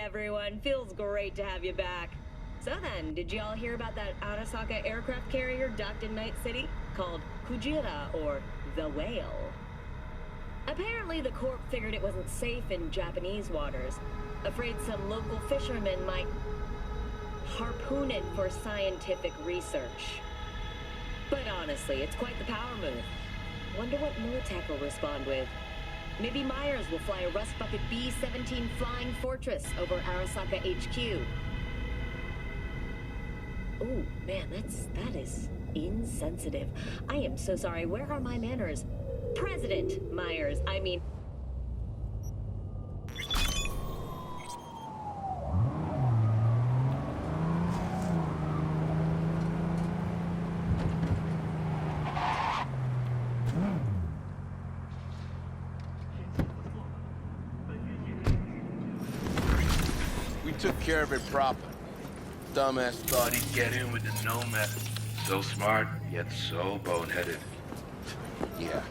everyone. Feels great to have you back. So then, did you all hear about that Arasaka aircraft carrier docked in Night City? Called Kujira, or the Whale. Apparently the Corp figured it wasn't safe in Japanese waters. Afraid some local fishermen might harpoon it for scientific research. But honestly, it's quite the power move. Wonder what Militech will respond with. Maybe Myers will fly a Rust Bucket B-17 Flying Fortress over Arasaka HQ. Ooh, man, that is insensitive. I am so sorry. Where are my manners? President Myers, I mean... We took care of it proper. Dumbass thought he'd get in with the Nomad. So smart, yet so boneheaded. Yeah.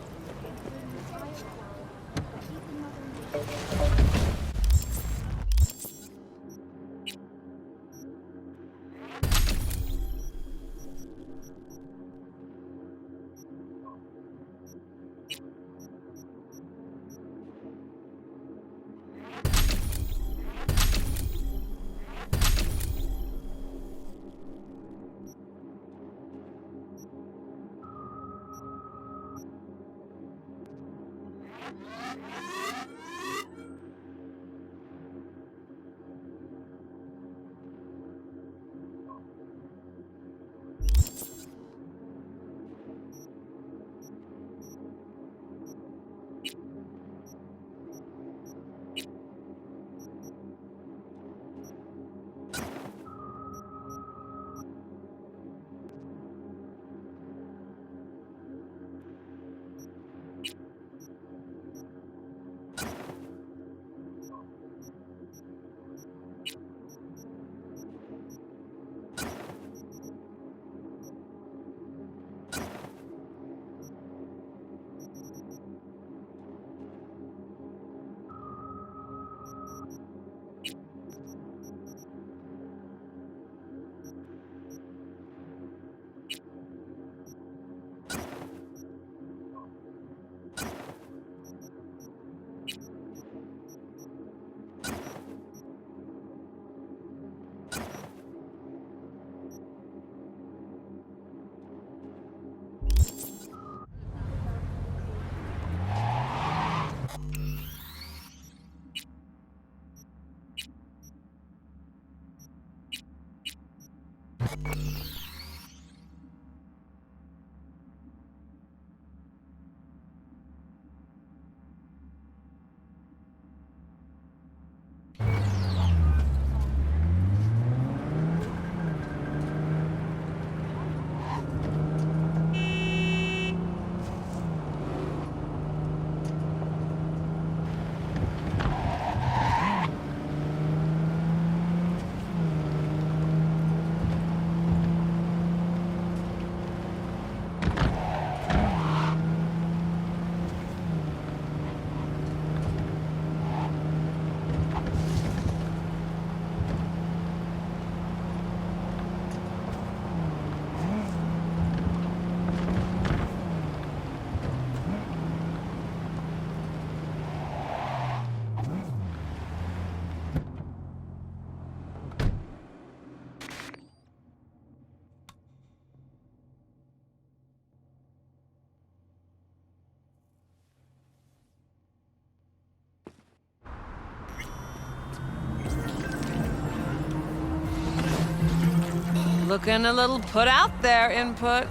Looking a little put out there, Input.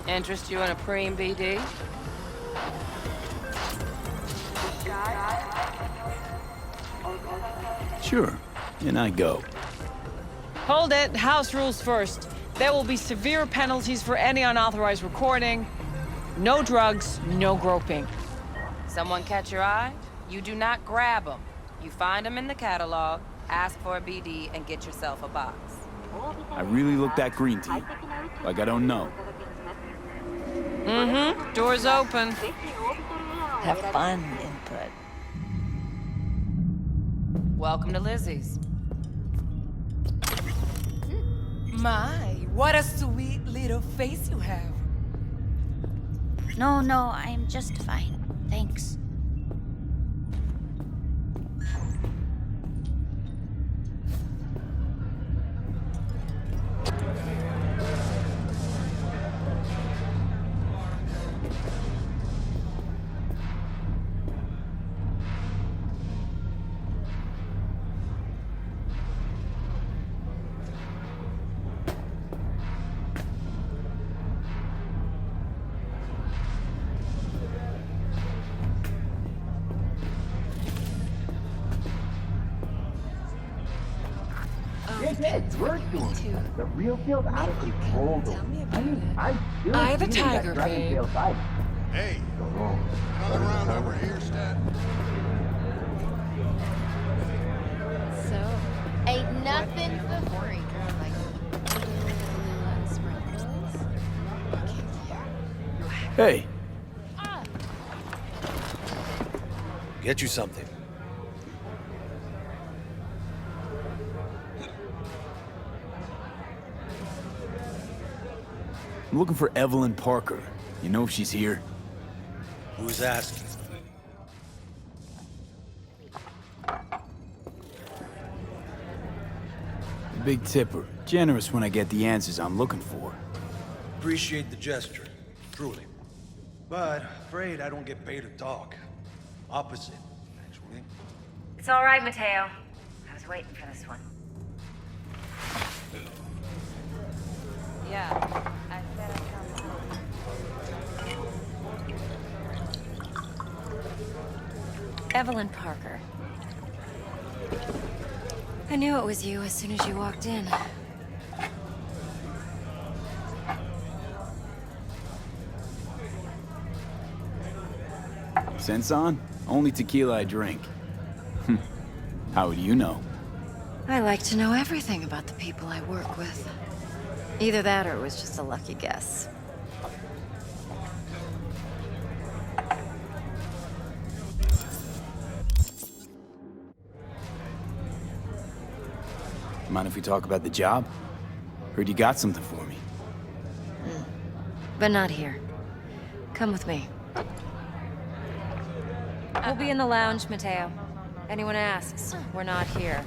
Interest you in a preem BD? Sure, and I go. Hold it. House rules first. There will be severe penalties for any unauthorized recording. No drugs, no groping. Someone catch your eye? You do not grab them. You find them in the catalog, ask for a BD, and get yourself a box. I really look that green to you. Like I don't know. Mm-hmm. Door's open. Have fun, Input. Welcome to Lizzie's. My, what a sweet little face you have. No, I'm just fine. Thanks. The real field's out of control. I the tiger, babe. Hey, another round over here, Stat. So, ain't nothing for free. Hey, Get you something. I'm looking for Evelyn Parker. You know if she's here? Who's asking? A big tipper. Generous when I get the answers I'm looking for. Appreciate the gesture, truly. But afraid I don't get paid to talk. Opposite, actually. It's all right, Mateo. I was waiting for this one. Yeah, I said I'd come home. Evelyn Parker. I knew it was you as soon as you walked in. Sense on? Only tequila I drink. How would you know? I like to know everything about the people I work with. Either that or it was just a lucky guess. Mind if we talk about the job? Heard you got something for me. But not here. Come with me. We'll be in the lounge, Mateo. Anyone asks, we're not here.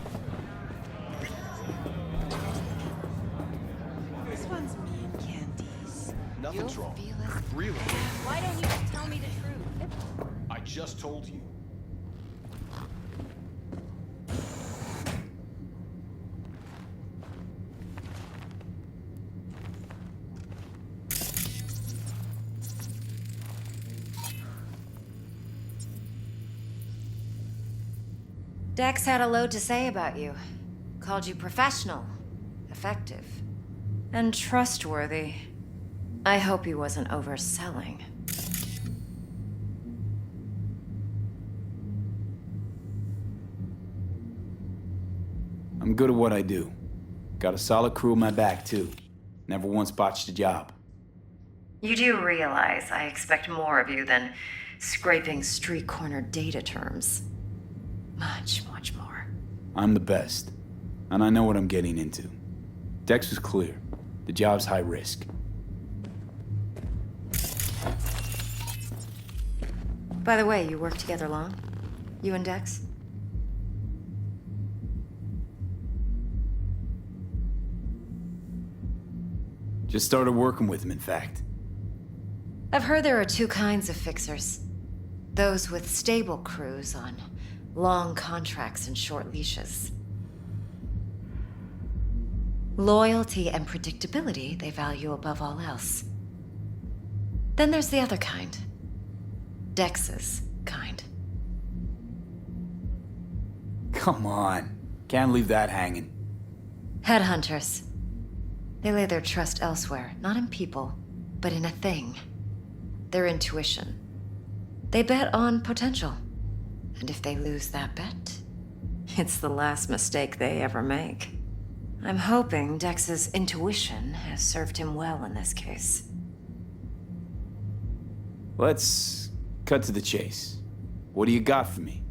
This one's me and Candice. Nothing's wrong. Feel it? Really? Why don't you just tell me the truth? I just told you. Dex had a load to say about you. Called you professional, effective, and trustworthy. I hope he wasn't overselling. I'm good at what I do. Got a solid crew on my back, too. Never once botched a job. You do realize I expect more of you than scraping street corner data terms. Much, much more. I'm the best. And I know what I'm getting into. Dex was clear. The job's high risk. By the way, you work together long? You and Dex? Just started working with him, in fact. I've heard there are two kinds of fixers. Those with stable crews on long contracts and short leashes. Loyalty and predictability they value above all else. Then there's the other kind. Dex's kind. Come on. Can't leave that hanging. Headhunters. They lay their trust elsewhere, not in people, but in a thing. Their intuition. They bet on potential. And if they lose that bet, it's the last mistake they ever make. I'm hoping Dex's intuition has served him well in this case. Let's cut to the chase. What do you got for me?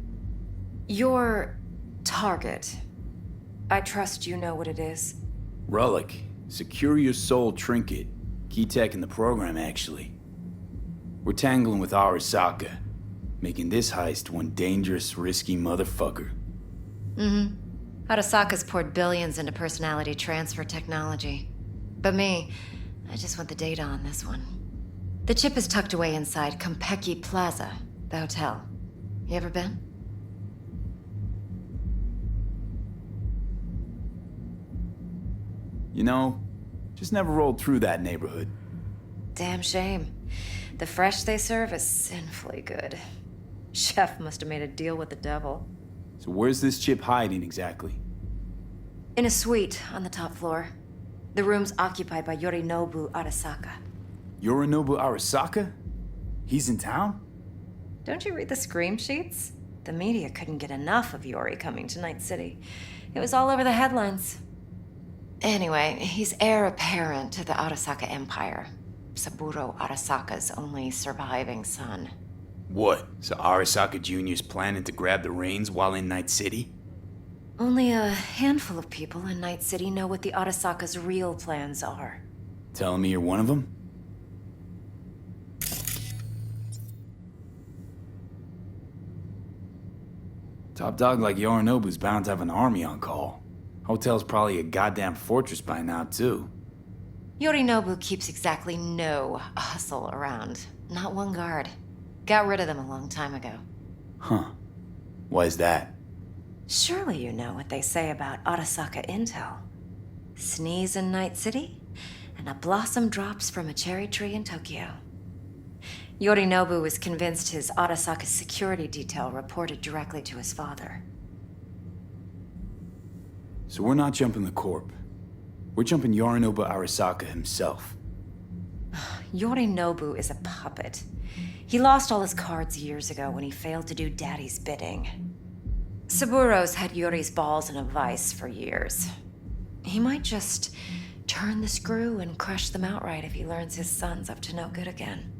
You're Target. I trust you know what it is. Relic. Secure your soul trinket. Key tech in the program, actually. We're tangling with Arasaka, making this heist one dangerous, risky motherfucker. Mm-hmm. Arasaka's poured billions into personality transfer technology. But me, I just want the data on this one. The chip is tucked away inside Kompeki Plaza, the hotel. You ever been? You know, just never rolled through that neighborhood. Damn shame. The fresh they serve is sinfully good. Chef must have made a deal with the devil. So where's this chip hiding exactly? In a suite on the top floor. The room's occupied by Yorinobu Arasaka. Yorinobu Arasaka? He's in town? Don't you read the scream sheets? The media couldn't get enough of Yori coming to Night City. It was all over the headlines. Anyway, he's heir apparent to the Arasaka Empire. Saburo Arasaka's only surviving son. What? So Arasaka Jr.'s planning to grab the reins while in Night City? Only a handful of people in Night City know what the Arasaka's real plans are. Telling me you're one of them? Top dog like Yorinobu's bound to have an army on call. Hotel's probably a goddamn fortress by now, too. Yorinobu keeps exactly no hustle around. Not one guard. Got rid of them a long time ago. Huh. Why is that? Surely you know what they say about Arasaka intel. Sneeze in Night City, and a blossom drops from a cherry tree in Tokyo. Yorinobu was convinced his Arasaka security detail reported directly to his father. So we're not jumping the Corp. We're jumping Yorinobu Arasaka himself. Yorinobu is a puppet. He lost all his cards years ago when he failed to do Daddy's bidding. Saburo's had Yori's balls in a vice for years. He might just turn the screw and crush them outright if he learns his son's up to no good again.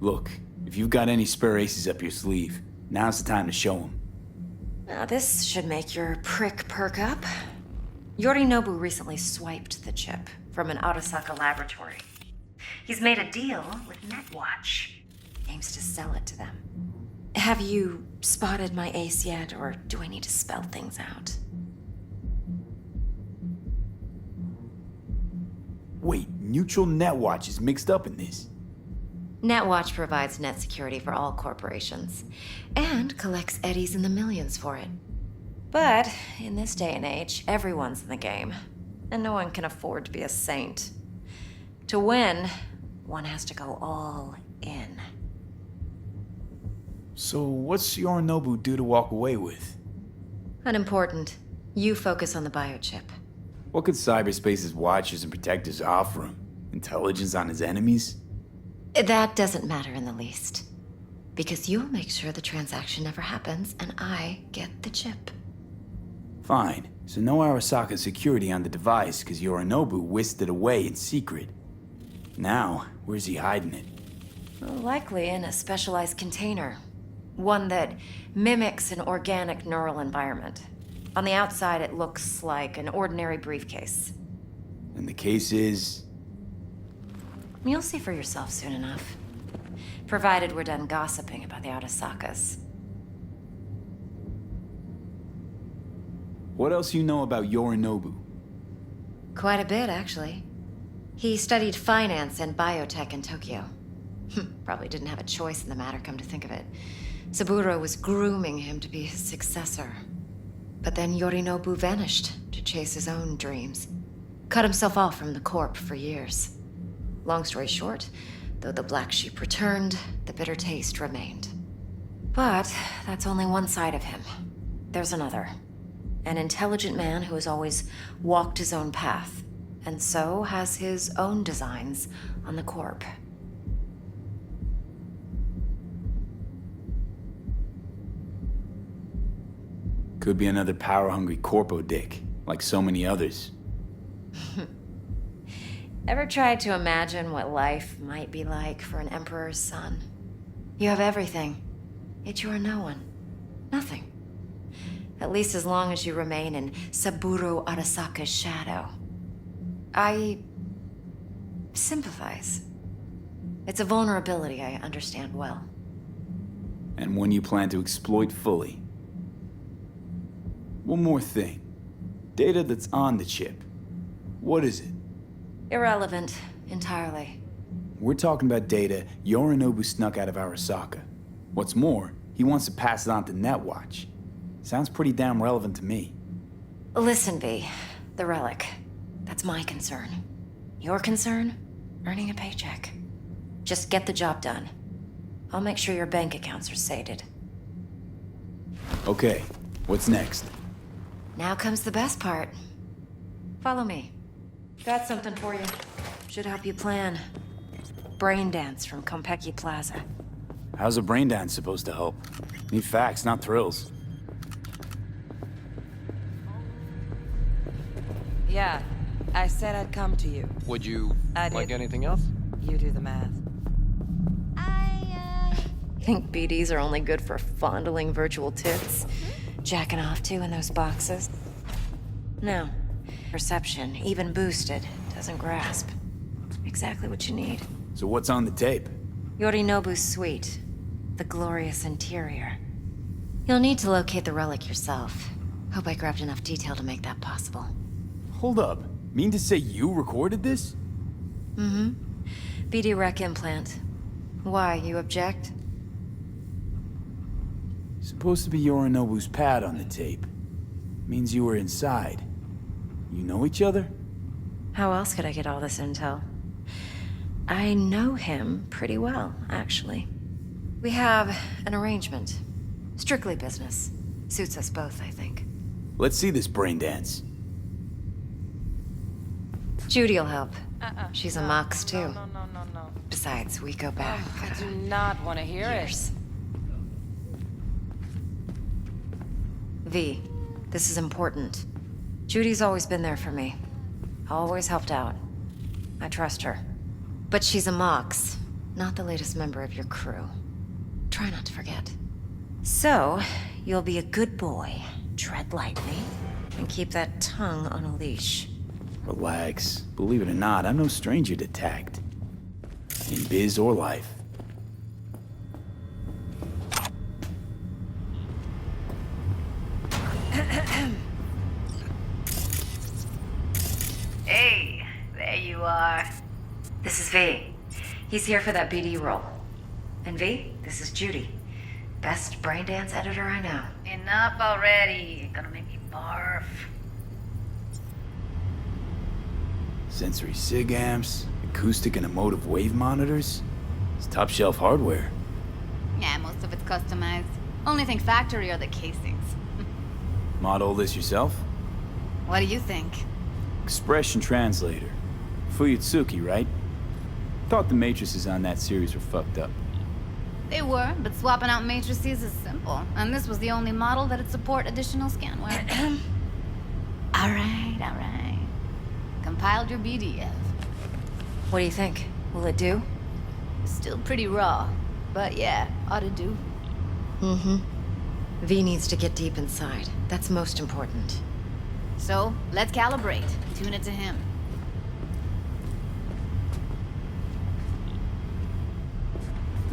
Look, if you've got any spare aces up your sleeve, now's the time to show them. Now this should make your prick perk up. Yorinobu recently swiped the chip from an Arasaka laboratory. He's made a deal with Netwatch. Aims to sell it to them. Have you spotted my ace yet, or do I need to spell things out? Wait, Neutral Netwatch is mixed up in this. Netwatch provides net security for all corporations, and collects eddies in the millions for it. But in this day and age, everyone's in the game, and no one can afford to be a saint. To win, one has to go all in. So what's Yorinobu due to walk away with? Unimportant. You focus on the biochip. What could cyberspace's watchers and protectors offer him? Intelligence on his enemies? That doesn't matter in the least. Because you'll make sure the transaction never happens, and I get the chip. Fine. So no Arasaka security on the device, because Yorinobu whisked it away in secret. Now, where's he hiding it? Likely in a specialized container. One that mimics an organic neural environment. On the outside, it looks like an ordinary briefcase. And the case is... You'll see for yourself soon enough. Provided we're done gossiping about the Arasakas. What else you know about Yorinobu? Quite a bit, actually. He studied finance and biotech in Tokyo. Probably didn't have a choice in the matter, come to think of it. Saburo was grooming him to be his successor. But then Yorinobu vanished to chase his own dreams. Cut himself off from the Corp for years. Long story short, though the black sheep returned, the bitter taste remained. But that's only one side of him. There's another. An intelligent man who has always walked his own path, and so has his own designs on the Corp. Could be another power-hungry corpo dick, like so many others. Ever tried to imagine what life might be like for an emperor's son? You have everything, yet you are no one. Nothing. At least as long as you remain in Saburo Arasaka's shadow. I sympathize. It's a vulnerability I understand well. And one you plan to exploit fully. One more thing. Data that's on the chip. What is it? Irrelevant, entirely. We're talking about data Yorinobu snuck out of Arasaka. What's more, he wants to pass it on to Netwatch. Sounds pretty damn relevant to me. Listen, V. The relic. That's my concern. Your concern? Earning a paycheck. Just get the job done. I'll make sure your bank accounts are sated. Okay, what's next? Now comes the best part. Follow me. Got something for you. Should help you plan. Brain dance from Konpeki Plaza. How's a brain dance supposed to help? Need facts, not thrills. Yeah, I said I'd come to you. Would you like anything else? You do the math. Think BDs are only good for fondling virtual tits? Jacking off to in those boxes? No. Perception, even boosted, doesn't grasp. Exactly what you need. So what's on the tape? Yorinobu's suite. The glorious interior. You'll need to locate the relic yourself. Hope I grabbed enough detail to make that possible. Hold up. Mean to say you recorded this? Mm-hmm. BD rec implant. Why, you object? Supposed to be Yorinobu's pad on the tape. Means you were inside. You know each other? How else could I get all this intel? I know him pretty well, actually. We have an arrangement. Strictly business. Suits us both, I think. Let's see this brain dance. Judy'll help. She's a No, mox, too. No. Besides, we go back. I do not want to hear years. V, this is important. Judy's always been there for me. Always helped out. I trust her. But she's a mox, not the latest member of your crew. Try not to forget. So, you'll be a good boy, tread lightly, and keep that tongue on a leash. Relax. Believe it or not, I'm no stranger to tact. In biz or life. Hey, there you are. This is V. He's here for that BD role. And V, this is Judy. Best brain dance editor I know. Enough already. You're gonna make me barf. Sensory SIG amps, acoustic and emotive wave monitors. It's top shelf hardware. Yeah, most of it's customized. Only thing factory are the casings. Model this yourself? What do you think? Expression translator. Fuyutsuki, right? Thought the matrices on that series were fucked up. They were, but swapping out matrices is simple. And this was the only model that'd support additional scanware. All right. Compiled your BDF. What do you think? Will it do? Still pretty raw, but yeah, ought to do. Mm-hmm. V needs to get deep inside. That's most important. So, let's calibrate. Tune it to him.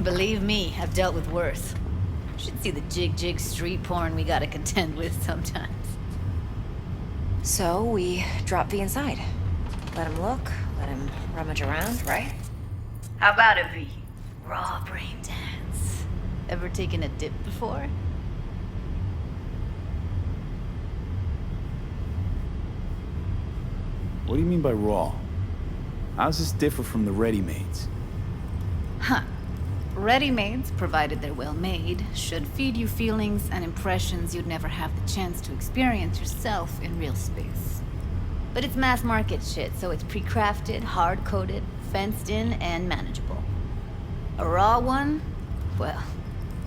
Believe me, I've dealt with worse. Should see the jig street porn we gotta contend with sometimes. So, we drop V inside. Let him look, let him rummage around, right? How about it, V? Raw brain dance. Ever taken a dip before? What do you mean by raw? How's this differ from the ready-mades? Huh. Ready-mades, provided they're well made, should feed you feelings and impressions you'd never have the chance to experience yourself in real space. But it's mass market shit, so it's pre-crafted, hard-coded, fenced in, and manageable. A raw one? Well,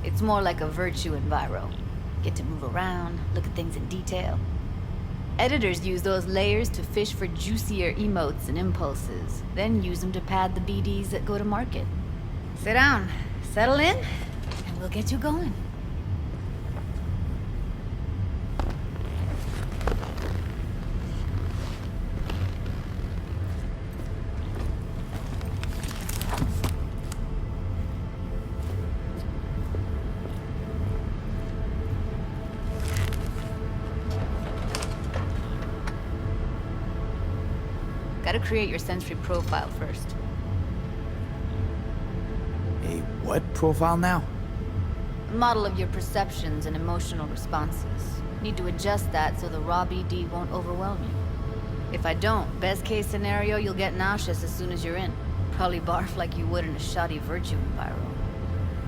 it's more like a virtue enviro. Get to move around, look at things in detail. Editors use those layers to fish for juicier emotes and impulses, then use them to pad the BDs that go to market. Sit down, settle in, and we'll get you going. Gotta create your sensory profile first. A what profile now? A model of your perceptions and emotional responses. Need to adjust that so the raw BD won't overwhelm you. If I don't, best case scenario, you'll get nauseous as soon as you're in. Probably barf like you would in a shoddy virtue enviro.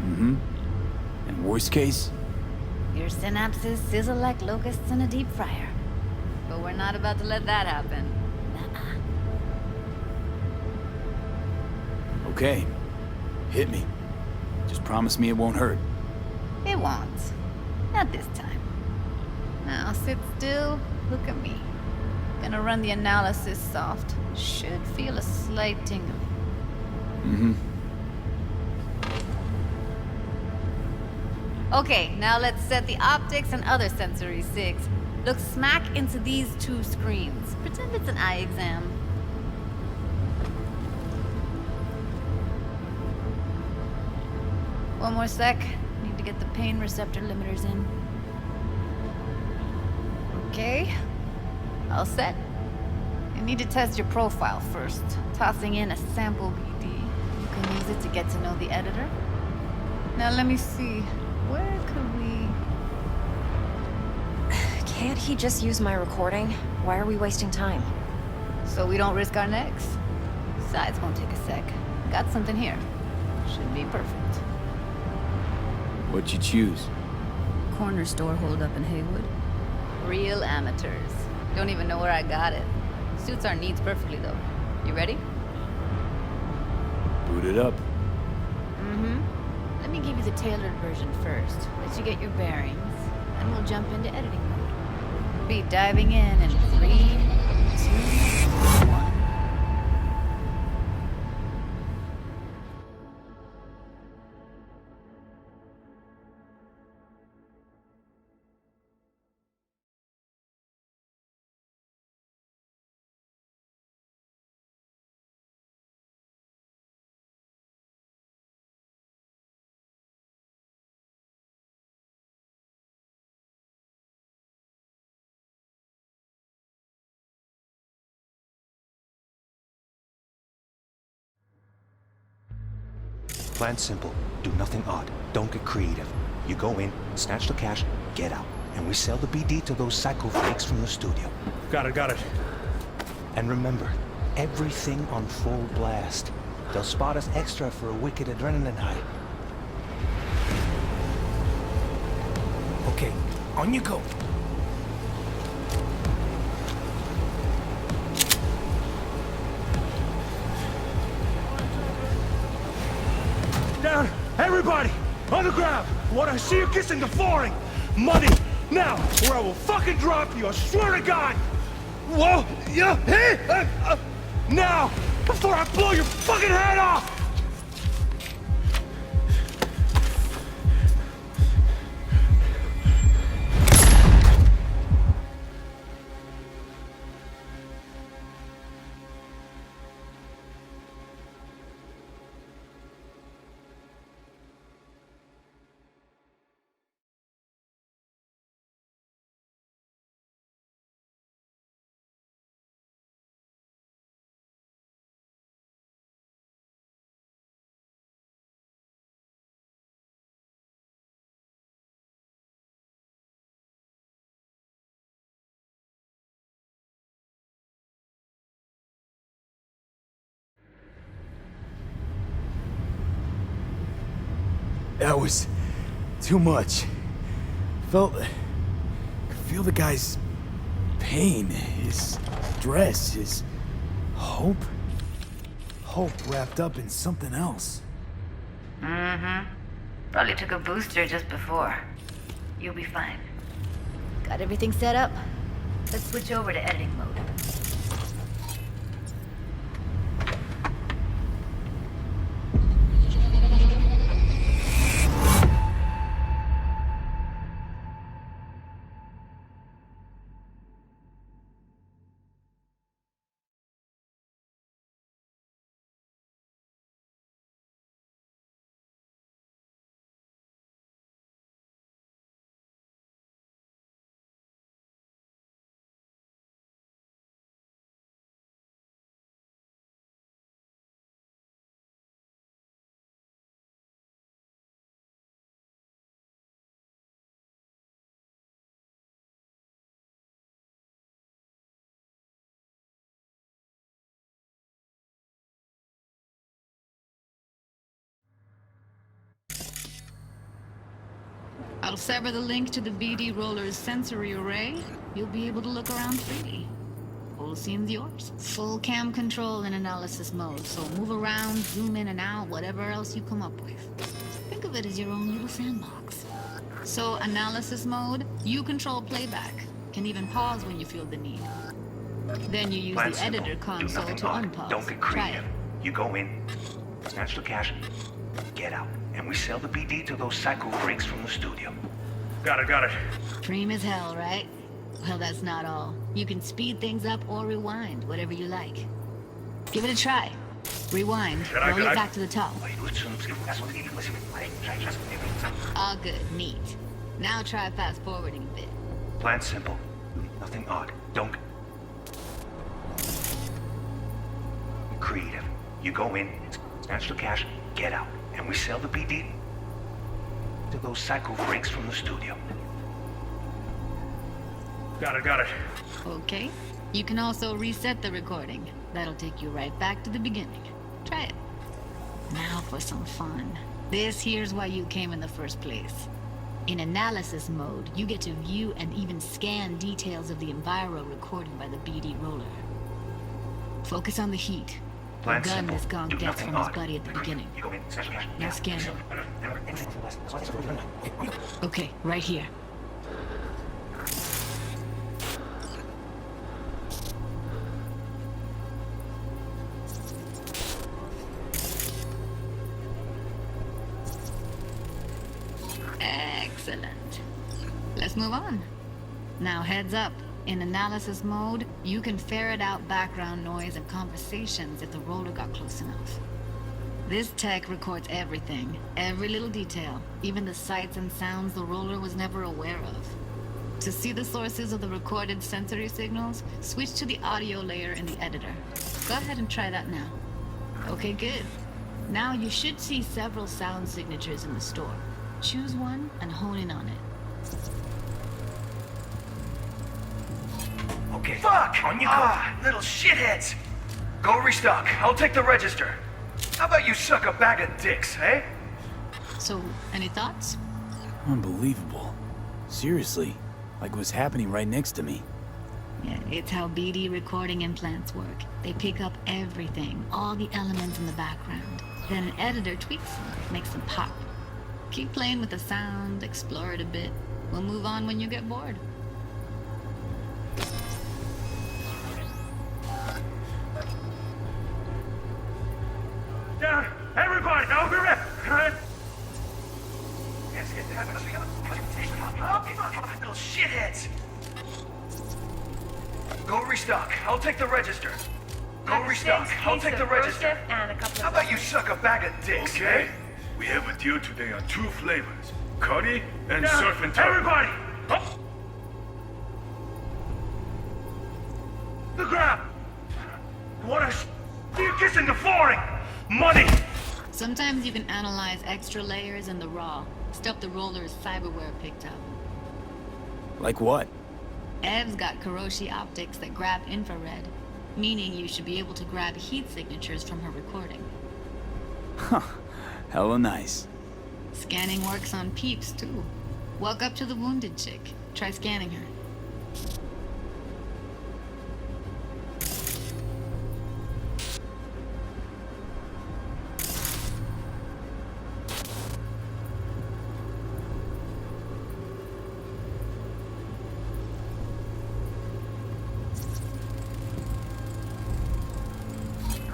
Mm-hmm. And worst case? Your synapses sizzle like locusts in a deep fryer. But we're not about to let that happen. Nuh-uh. Okay. Hit me. Just promise me it won't hurt. It won't. Not this time. Now sit still, look at me. Gonna run the analysis soft. Should feel a slight tingling. Mm-hmm. Okay, now let's set the optics and other sensory sigs. Look smack into these two screens. Pretend it's an eye exam. One more sec. Need to get the pain receptor limiters in. Okay. All set. You need to test your profile first. Tossing in a sample BD. You can use it to get to know the editor. Now let me see. Where could we... Can't he just use my recording? Why are we wasting time? So we don't risk our necks. Besides, won't take a sec. Got something here. Should be perfect. What'd you choose? Corner store hold up in Haywood. Real amateurs. Don't even know where I got it. Suits our needs perfectly, though. You ready? Boot it up. Mm-hmm. Let me give you the tailored version first. Let you get your bearings. Then we'll jump into editing mode. Be diving in 3, 2, 1. Plan simple. Do nothing odd. Don't get creative. You go in, snatch the cash, get out. And we sell the BD to those psycho freaks from the studio. Got it. And remember, everything on full blast. They'll spot us extra for a wicked adrenaline high. Okay, on you go. Down! Everybody! On the ground! What I see you kissing the flooring! Money! Now! Or I will fucking drop you, I swear to God! Whoa! Yeah! Hey! Now! Before I blow your fucking head off! That was too much. Could feel the guy's pain, his stress, his hope. Hope wrapped up in something else. Mm-hmm. Probably took a booster just before. You'll be fine. Got everything set up? Let's switch over to editing mode. I'll sever the link to the BD roller's sensory array. You'll be able to look around freely. Whole scene's yours. Full cam control in analysis mode, so move around, zoom in and out, whatever else you come up with. Think of it as your own little sandbox. So, analysis mode, you control playback. Can even pause when you feel the need. Then you use Plan the simple. editor Do console nothing to odd. unpause. Don't get Try creative. it. You go in, snatch the cash, get out, and we sell the BD to those psycho freaks from the studio. Got it. Dream as hell, right? Well, that's not all. You can speed things up or rewind, whatever you like. Give it a try. Rewind. Roll it back to the top. All good. Neat. Now try fast forwarding a bit. Plan simple. Nothing odd. Don't get creative. You go in, snatch the cash, get out, and we sell the BD to those psycho freaks from the studio. Got it. Okay. You can also reset the recording. That'll take you right back to the beginning. Try it. Now for some fun. This here's why you came in the first place. In analysis mode, you get to view and even scan details of the enviro recorded by the BD roller. Focus on the heat. The Plan gun simple. this gone Do gets nothing from his odd. buddy at the beginning. You go in, snatch the cash, Now scan it. Okay, right here. Excellent. Let's move on. Now heads up. In analysis mode, you can ferret out background noise and conversations if the roller got close enough. This tech records everything, every little detail, even the sights and sounds the roller was never aware of. To see the sources of the recorded sensory signals, switch to the audio layer in the editor. Go ahead and try that now. Okay, good. Now you should see several sound signatures in the store. Choose one and hone in on it. Okay. Fuck! On you go. Little shitheads! Go restock. I'll take the register. How about you suck a bag of dicks, eh? So, any thoughts? Unbelievable. Seriously, like what's happening right next to me. Yeah, it's how BD recording implants work. They pick up everything, all the elements in the background. Then an editor tweaks them, makes them pop. Keep playing with the sound, explore it a bit. We'll move on when you get bored. Down! Everybody, over here! Little shitheads! Go restock. I'll take the register. Go restock. I'll take the register. How about you suck a bag of dicks, Okay. eh? We have a deal today on 2 flavors. Curry and surf and turf. Everybody! Up! The ground! What a you kissing the flooring! Money! Sometimes you can analyze extra layers in the raw, stuff the roller's cyberware picked up. Like what? Ev's got Kiroshi optics that grab infrared, meaning you should be able to grab heat signatures from her recording. Huh. Hella nice. Scanning works on peeps, too. Walk up to the wounded chick. Try scanning her.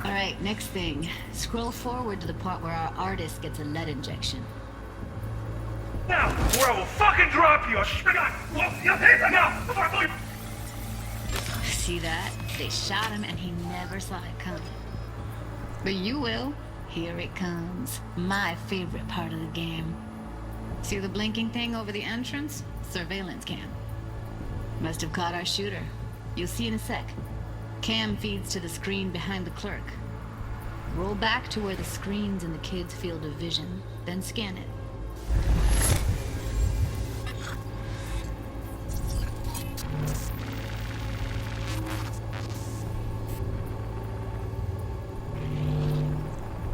Alright, next thing. Scroll forward to the part where our artist gets a lead injection. Now, or I will fucking drop you! Now! See that? They shot him and he never saw it coming. But you will. Here it comes. My favorite part of the game. See the blinking thing over the entrance? Surveillance cam. Must have caught our shooter. You'll see in a sec. Cam feeds to the screen behind the clerk. Roll back to where the screen's in the kid's field of vision, then scan it.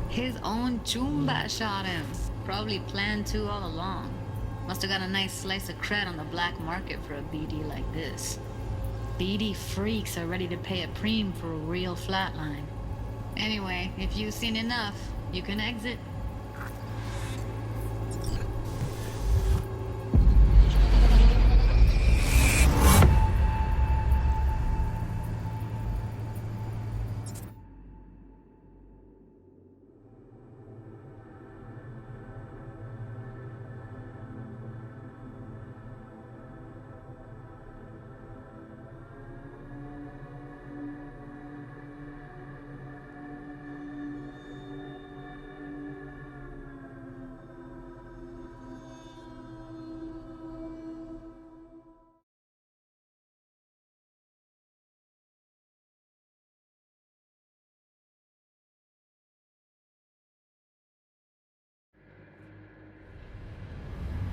His own Chumba shot him. Probably planned to all along. Must have got a nice slice of cred on the black market for a BD like this. BD freaks are ready to pay a preem for a real flatline. Anyway, if you've seen enough, you can exit.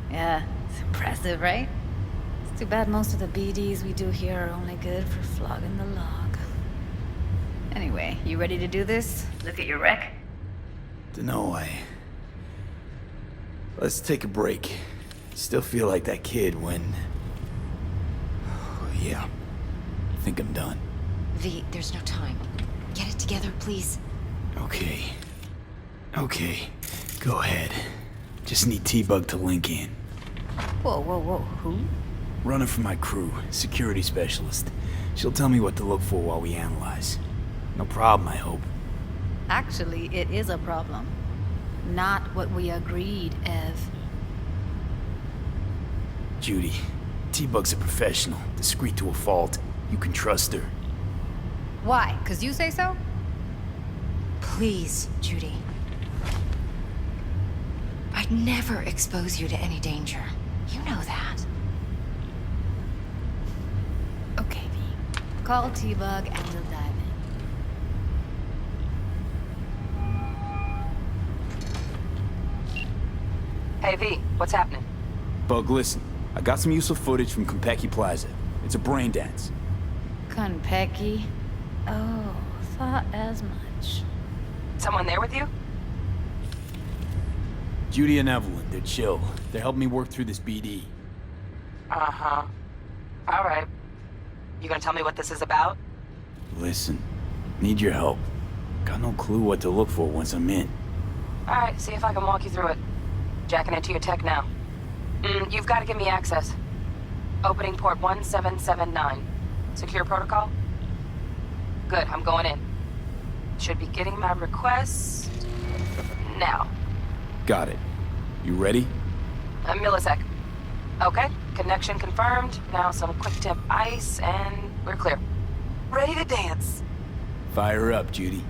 Yeah, it's impressive, right? It's too bad most of the BDs we do here are only good for flogging the log. Anyway, you ready to do this? Look at your wreck? Dunno, Let's take a break. Still feel like that kid when... Oh, yeah. I think I'm done. V, there's no time. Get it together, please. Okay. Okay. Go ahead. Just need T-Bug to link in. Whoa, whoa, whoa, who? Runner for my crew, security specialist. She'll tell me what to look for while we analyze. No problem, I hope. Actually, it is a problem. Not what we agreed, Ev. Judy, T-Bug's a professional, discreet to a fault. You can trust her. Why? 'Cause you say so? Please, Judy. I'd never expose you to any danger. You know that. Okay, V. Call T-Bug and we'll dive in. Hey, V, what's happening? Bug, listen. I got some useful footage from Konpeki Plaza. It's a brain dance. Konpeki? Oh, thought as much. Someone there with you? Judy and Evelyn, they're chill. They're helping me work through this BD. Uh-huh. All right. You gonna tell me what this is about? Listen, need your help. Got no clue what to look for once I'm in. All right, see if I can walk you through it. Jacking into your tech now. You've got to give me access. Opening port 1779. Secure protocol? Good, I'm going in. Should be getting my request... now. Got it. You ready? A millisec. Okay, connection confirmed. Now some quick temp ice, and we're clear. Ready to dance. Fire up, Judy.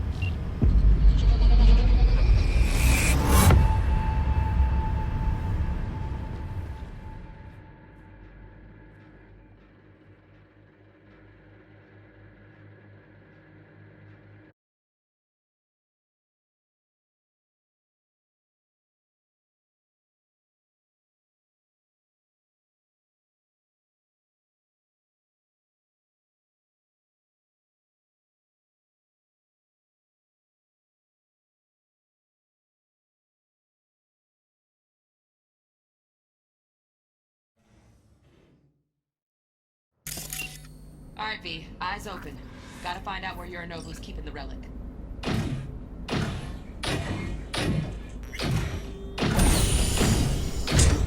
All right, V. Eyes open. Gotta find out where Yorinobu's keeping the relic.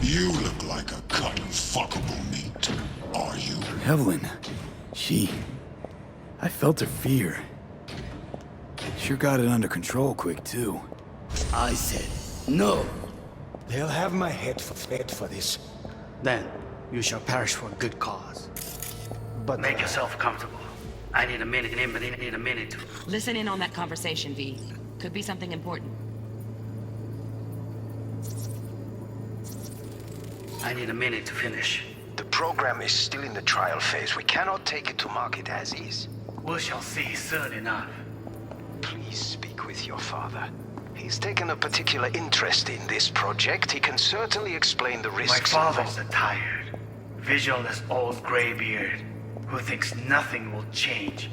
You look like a cut of fuckable meat. Are you? Evelyn, I felt her fear. Sure got it under control quick, too. I said no. They'll have my head for this. Then you shall perish for a good cause. But make yourself comfortable. I need a minute in, but I need a minute to... Listen in on that conversation, V. Could be something important. I need a minute to finish. The program is still in the trial phase. We cannot take it to market as is. We shall see soon enough. Please speak with your father. He's taken a particular interest in this project. He can certainly explain the risks. My father's a tired, visionless old graybeard who thinks nothing will change,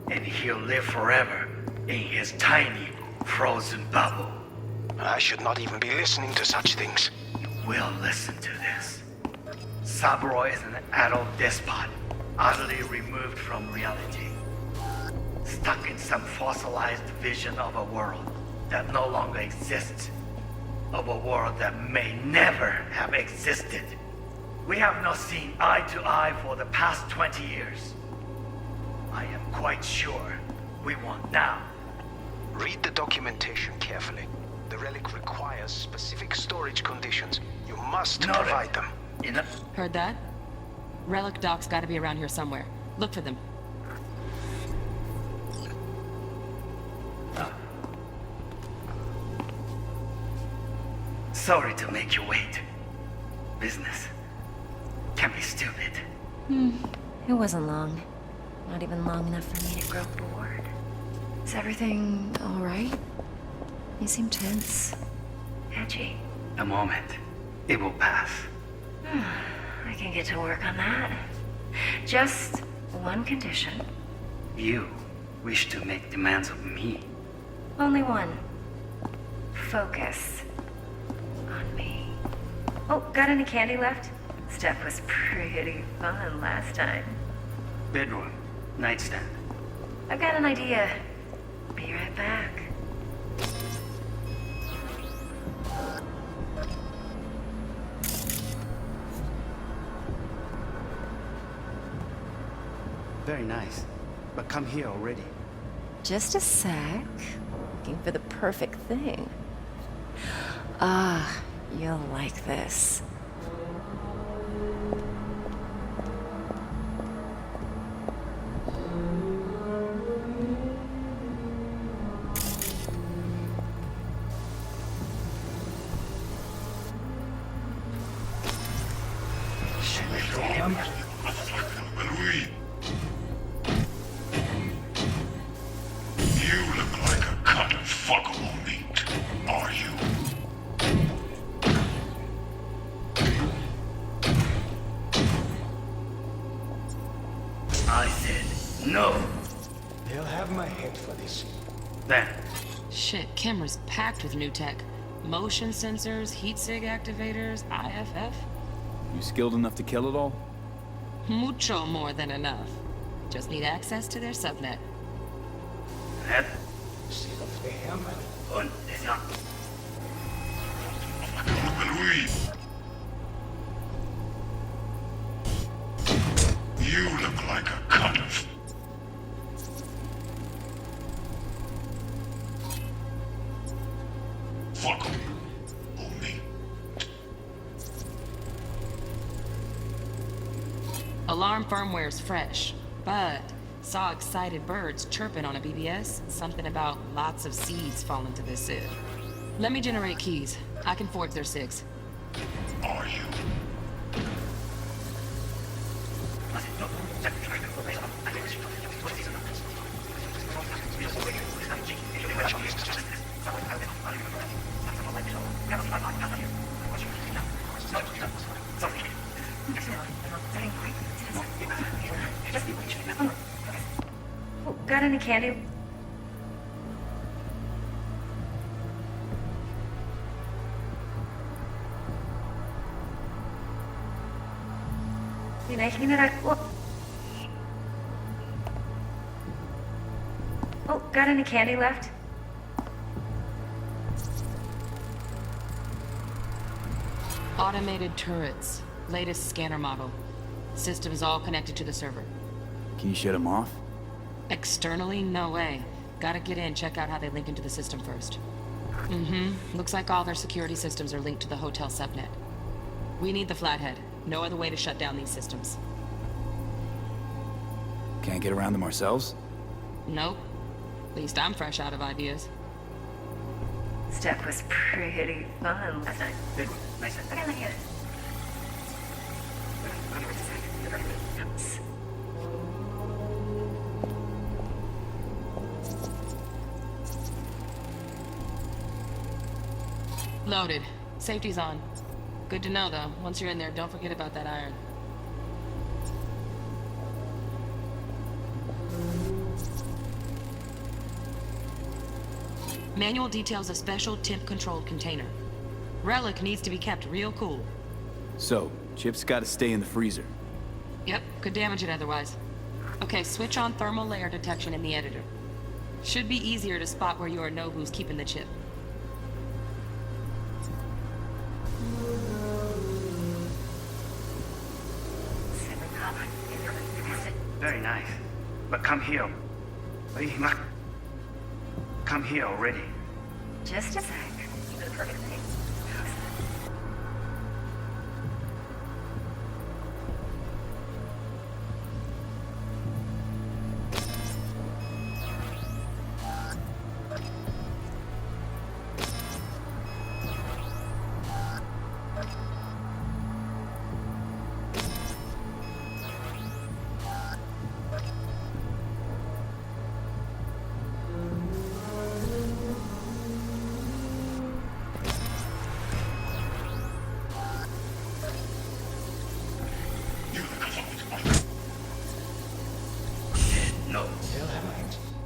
and he'll live forever in his tiny, frozen bubble. I should not even be listening to such things. We'll listen to this. Saburo is an adult despot, utterly removed from reality. Stuck in some fossilized vision of a world that no longer exists. Of a world that may never have existed. We have not seen eye to eye for the past 20 years. I am quite sure we won't now. Read the documentation carefully. The relic requires specific storage conditions. You must provide them. Heard that? Relic docs gotta be around here somewhere. Look for them. Sorry to make you wait. Business can be stupid. It wasn't long. Not even long enough for me to grow bored. Is everything alright? You seem tense. Edgy. A moment. It will pass. I can get to work on that. Just one condition. You wish to make demands of me. Only one. Focus on me. Oh, got any candy left? Stuff was pretty fun last time. Bedroom. Nightstand. I've got an idea. Be right back. Very nice. But come here already. Just a sec. Looking for the perfect thing. Ah, you'll like this. I said no. They'll have my head for this. Then. Shit, camera's packed with new tech. Motion sensors, heat sig activators, IFF. You skilled enough to kill it all? Mucho more than enough. Just need access to their subnet. You look like a cut of... Fuck on me. Alarm firmware's fresh, but saw excited birds chirping on a BBS. Something about lots of seeds falling to this sieve. Let me generate keys. I can forge their SIGs. Are you? Oh, got any candy? Oh, got any candy left? Automated turrets. Latest scanner model. Systems all connected to the server. Can you shut them off? Externally, no way. Gotta get in, check out how they link into the system first. Looks like all their security systems are linked to the hotel subnet. We need the flathead. No other way to shut down these systems. Can't get around them ourselves? Nope. At least I'm fresh out of ideas. Stuff was pretty fun last night. Nice. Okay, look at it. Loaded. Safety's on. Good to know, though. Once you're in there, don't forget about that iron. Manual details a special temp-controlled container. Relic needs to be kept real cool. So, Chip's gotta stay in the freezer. Yep, could damage it otherwise. Okay, switch on thermal layer detection in the editor. Should be easier to spot where Yorinobu's keeping the chip. Very nice. But come here. Come here already. Just a sec. You do the perfect thing.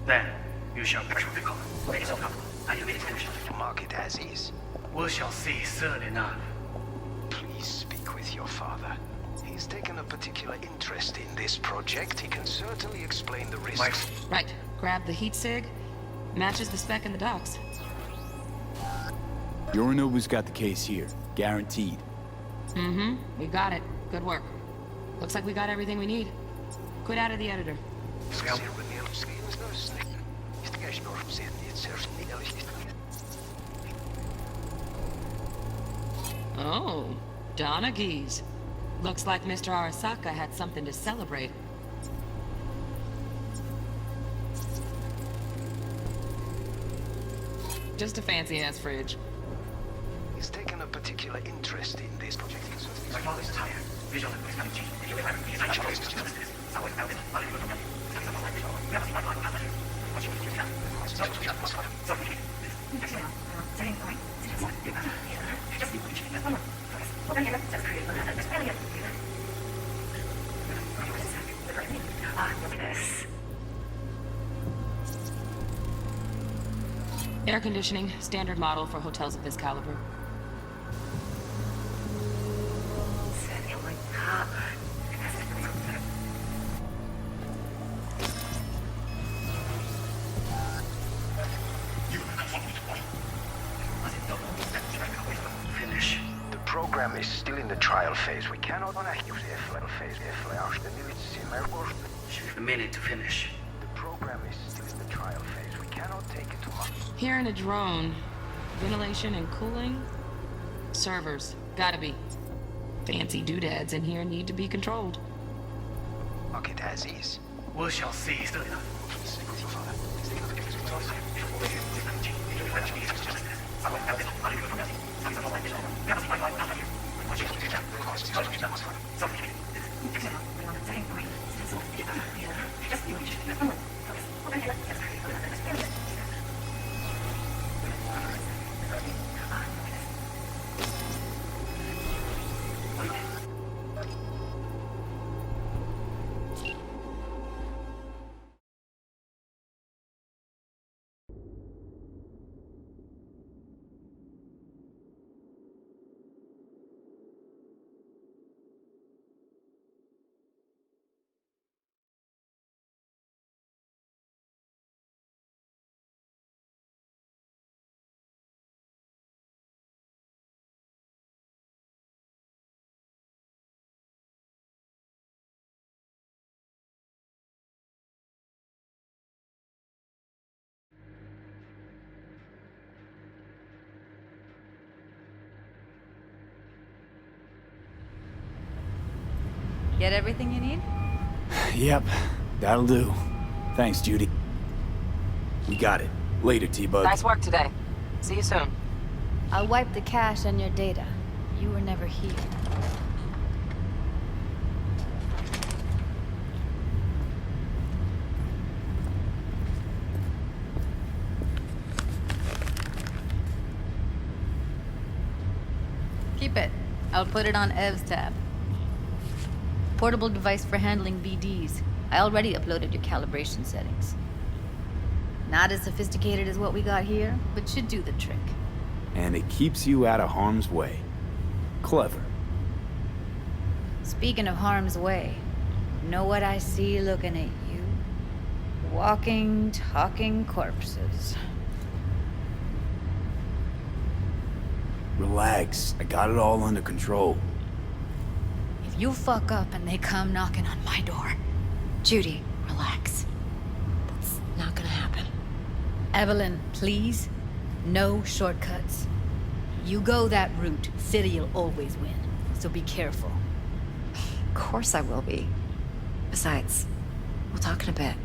Then you shall recall. Are you ready to finish? Mark it as is. We shall see soon enough. Please speak with your father. He's taken a particular interest in this project. He can certainly explain the risks. Right. Grab the heat sig. Matches the spec in the docs. Yorinobu's got the case here. Guaranteed. Mm-hmm. We got it. Good work. Looks like we got everything we need. Quit out of the editor. Oh, Donaghy's. Looks like Mr. Arasaka had something to celebrate. Just a fancy-ass fridge. He's taken a particular interest in this project. My father's tired. Visual and technology. Air conditioning, standard model for hotels of this caliber. Finish. The program is still in the trial phase. We cannot A minute to finish. The program is still in the trial phase. We cannot take it to market. Here in a drone. Ventilation and cooling? Servers. Gotta be. Fancy doodads in here need to be controlled. Mark it as is. We shall see soon enough. Get everything you need? Yep, that'll do. Thanks, Judy. We got it. Later, T-Bug. Nice work today. See you soon. I'll wipe the cache on your data. You were never here. Keep it. I'll put it on Ev's tab. Portable device for handling BDs. I already uploaded your calibration settings. Not as sophisticated as what we got here, but should do the trick. And it keeps you out of harm's way. Clever. Speaking of harm's way, know what I see looking at you? Walking, talking corpses. Relax. I got it all under control. If you fuck up and they come knocking on my door... Judy, relax. That's not gonna happen. Evelyn, please. No shortcuts. You go that route, City'll always win. So be careful. Of course I will be. Besides, we'll talk in a bit.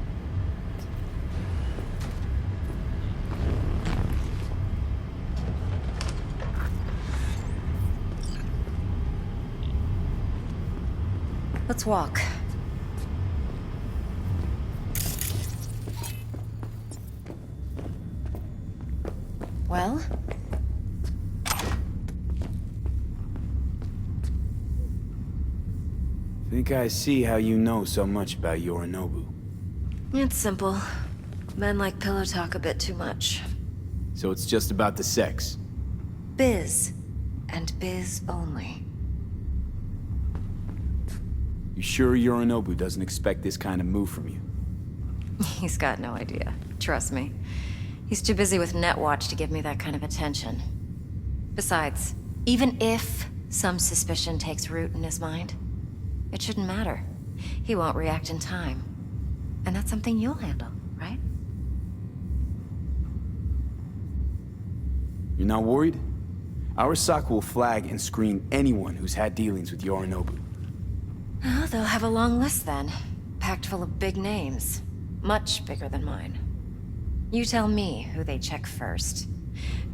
Let's walk. Well? Think I see how you know so much about Yorinobu. It's simple. Men like pillow talk a bit too much. So it's just about the sex? Biz. And biz only. You sure Yorinobu doesn't expect this kind of move from you? He's got no idea. Trust me. He's too busy with Netwatch to give me that kind of attention. Besides, even if some suspicion takes root in his mind, it shouldn't matter. He won't react in time. And that's something you'll handle, right? You're not worried? Arasaka will flag and screen anyone who's had dealings with Yorinobu. Oh, they'll have a long list then. Packed full of big names. Much bigger than mine. You tell me who they check first.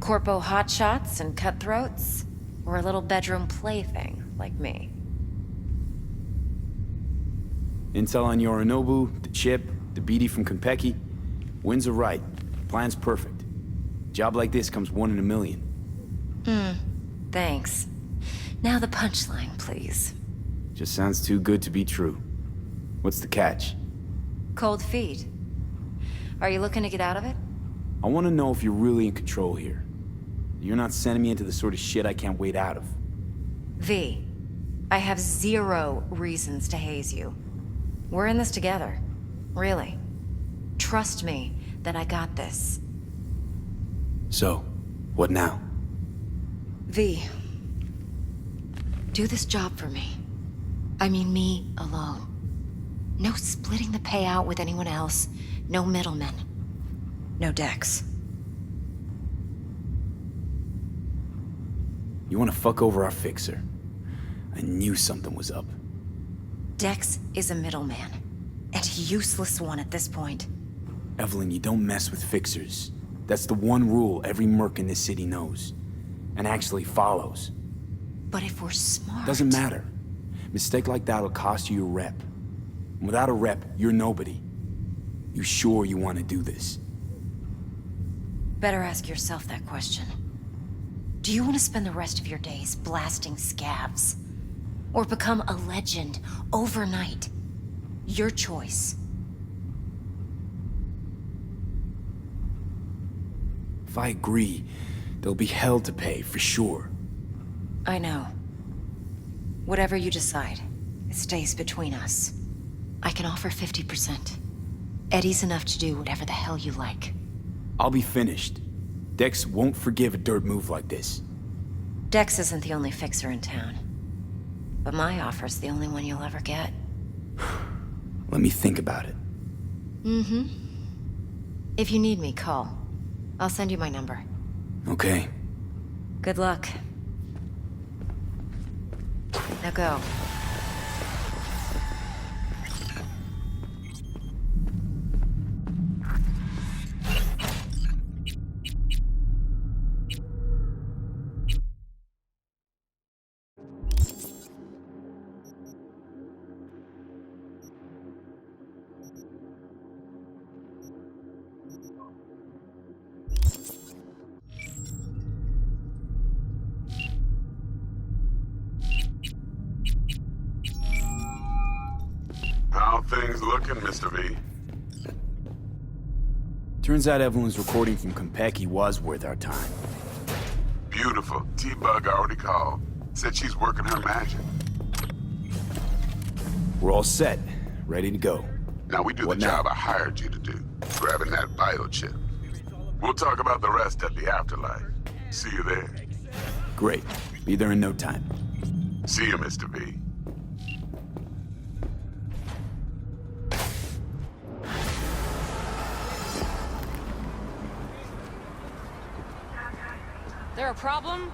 Corpo hotshots and cutthroats? Or a little bedroom plaything like me? Intel on Yorinobu, the chip, the BD from Konpeki. Winds are right. Plan's perfect. Job like this comes 1 in a million. Thanks. Now the punchline, please. Just sounds too good to be true. What's the catch? Cold feet. Are you looking to get out of it? I want to know if you're really in control here. You're not sending me into the sort of shit I can't wait out of. V, I have 0 reasons to haze you. We're in this together. Really. Trust me that I got this. So, what now? V, do this job for me. I mean me alone. No splitting the payout with anyone else. No middlemen. No Dex. You want to fuck over our fixer? I knew something was up. Dex is a middleman. And a useless one at this point. Evelyn, you don't mess with fixers. That's the one rule every merc in this city knows. And actually follows. But if we're smart... Doesn't matter. Mistake like that'll cost you your rep. And without a rep, you're nobody. You sure you want to do this? Better ask yourself that question. Do you want to spend the rest of your days blasting scabs? Or become a legend overnight? Your choice. If I agree, there'll be hell to pay, for sure. I know. Whatever you decide, it stays between us. I can offer 50%. Eddie's enough to do whatever the hell you like. I'll be finished. Dex won't forgive a dirt move like this. Dex isn't the only fixer in town. But my offer's the only one you'll ever get. Let me think about it. Mm-hmm. If you need me, call. I'll send you my number. Okay. Good luck. Now go. How things looking, Mr. V? Turns out Evelyn's recording from Konpeki was worth our time. Beautiful. T-Bug already called. Said she's working her magic. We're all set. Ready to go. Now we do the job I hired you to do. Grabbing that biochip. We'll talk about the rest at the afterlife. See you there. Great. Be there in no time. See you, Mr. V. There a problem?